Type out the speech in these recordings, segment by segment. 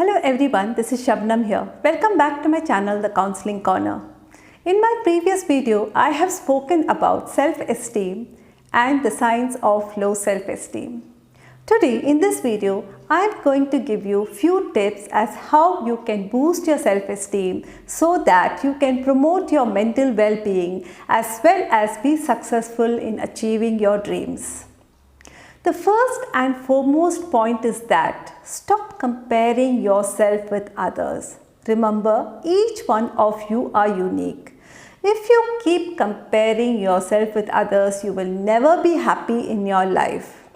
Hello everyone, this is Shabnam here. Welcome back to my channel, The Counseling Corner. In my previous video, I have spoken about self-esteem and the signs of low self-esteem. Today in this video, I am going to give you few tips as how you can boost your self-esteem so that you can promote your mental well-being as well as be successful in achieving your dreams. The first and foremost point is that stop comparing yourself with others. Remember, each one of you are unique. If you keep comparing yourself with others, you will never be happy in your life.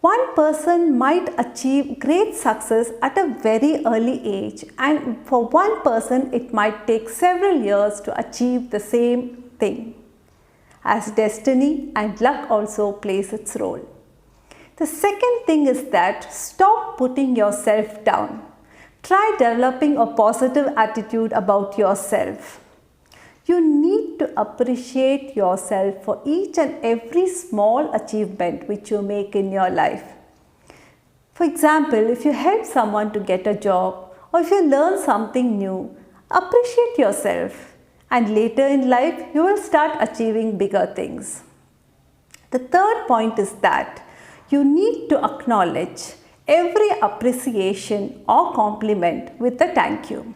One person might achieve great success at a very early age, and for one person it might take several years to achieve the same thing, as destiny and luck also plays its role. The second thing is that stop putting yourself down. Try developing a positive attitude about yourself. You need to appreciate yourself for each and every small achievement which you make in your life. For example, if you help someone to get a job or if you learn something new, appreciate yourself, and later in life you will start achieving bigger things. The third point is that you need to acknowledge every appreciation or compliment with a thank you,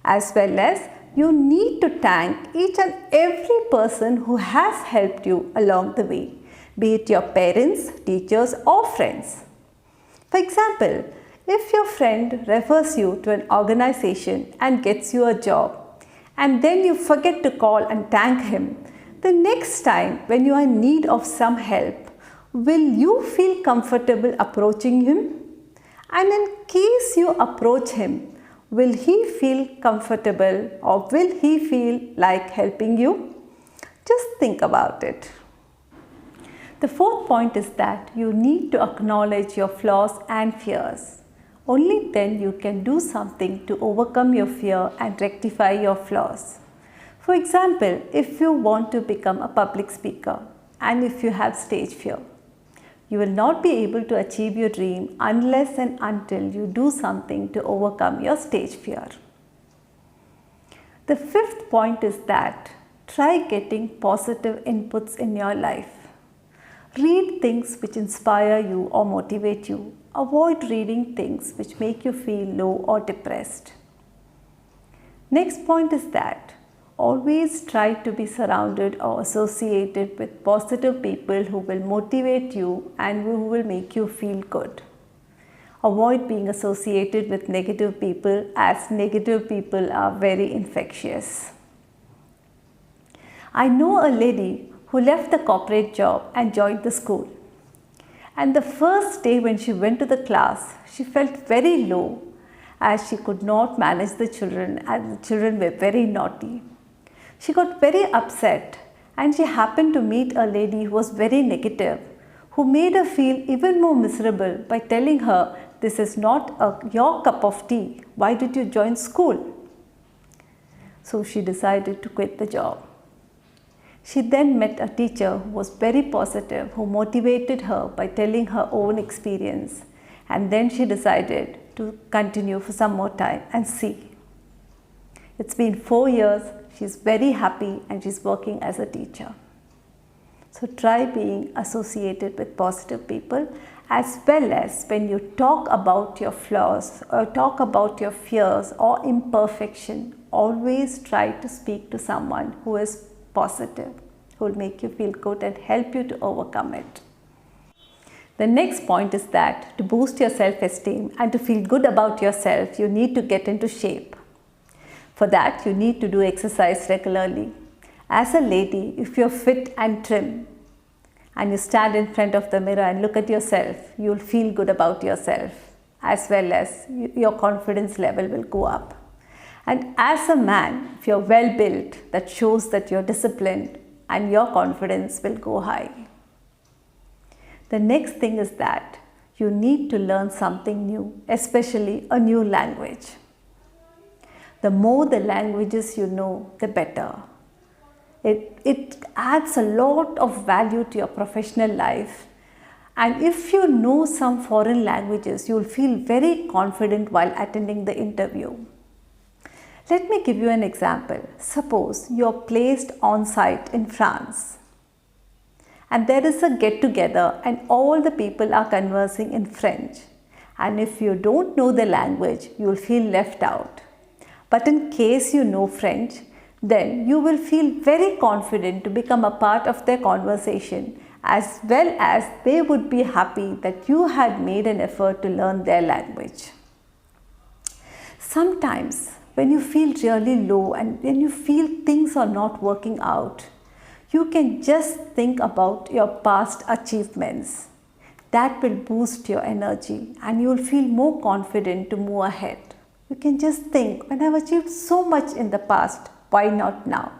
as well as you need to thank each and every person who has helped you along the way, be it your parents, teachers or friends. For example, if your friend refers you to an organization and gets you a job, and then you forget to call and thank him, the next time when you are in need of some help, will you feel comfortable approaching him? And in case you approach him, will he feel comfortable or will he feel like helping you? Just think about it. The fourth point is that you need to acknowledge your flaws and fears. Only then you can do something to overcome your fear and rectify your flaws. For example, if you want to become a public speaker and if you have stage fear, you will not be able to achieve your dream unless and until you do something to overcome your stage fear. The fifth point is that try getting positive inputs in your life. Read things which inspire you or motivate you. Avoid reading things which make you feel low or depressed. Next point is that always try to be surrounded or associated with positive people who will motivate you and who will make you feel good. Avoid being associated with negative people, as negative people are very infectious. I know a lady who left the corporate job and joined the school. And the first day when she went to the class, she felt very low as she could not manage the children and the children were very naughty. She got very upset and she happened to meet a lady who was very negative, who made her feel even more miserable by telling her, "This is not your cup of tea. Why did you join school?" So she decided to quit the job. She then met a teacher who was very positive, who motivated her by telling her own experience. And then she decided to continue for some more time and see. It's been 4 years. She's very happy and she's working as a teacher. So try being associated with positive people, as well as when you talk about your flaws or talk about your fears or imperfection, always try to speak to someone who is positive, who will make you feel good and help you to overcome it. The next point is that to boost your self-esteem and to feel good about yourself, you need to get into shape. For that, you need to do exercise regularly. As a lady, if you're fit and trim and you stand in front of the mirror and look at yourself, you'll feel good about yourself, as well as your confidence level will go up. And as a man, if you're well built, that shows that you're disciplined and your confidence will go high. The next thing is that you need to learn something new, especially a new language. The more the languages you know, the better. It adds a lot of value to your professional life, And if you know some foreign languages, you'll feel very confident while attending the interview. Let me give you an example. Suppose you're placed on site in France and there is a get together and all the people are conversing in French. And if you don't know the language, you'll feel left out. But in case you know French, then you will feel very confident to become a part of their conversation, as well as they would be happy that you had made an effort to learn their language. Sometimes when you feel really low and when you feel things are not working out, you can just think about your past achievements. That will boost your energy and you will feel more confident to move ahead. You can just think, when I've achieved so much in the past, why not now?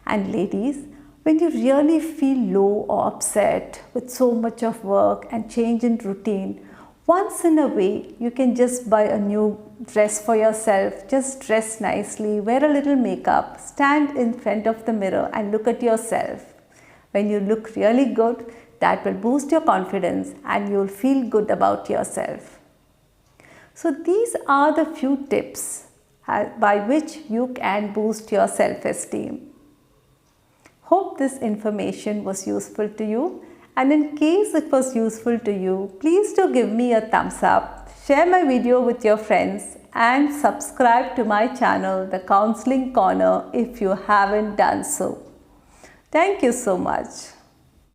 And ladies, when you really feel low or upset with so much of work and change in routine, once in a way, you can just buy a new dress for yourself, just dress nicely, wear a little makeup, stand in front of the mirror and look at yourself. When you look really good, that will boost your confidence and you'll feel good about yourself. So these are the few tips by which you can boost your self-esteem. Hope this information was useful to you. And in case it was useful to you, please do give me a thumbs up, share my video with your friends and subscribe to my channel, The Counseling Corner, if you haven't done so. Thank you so much.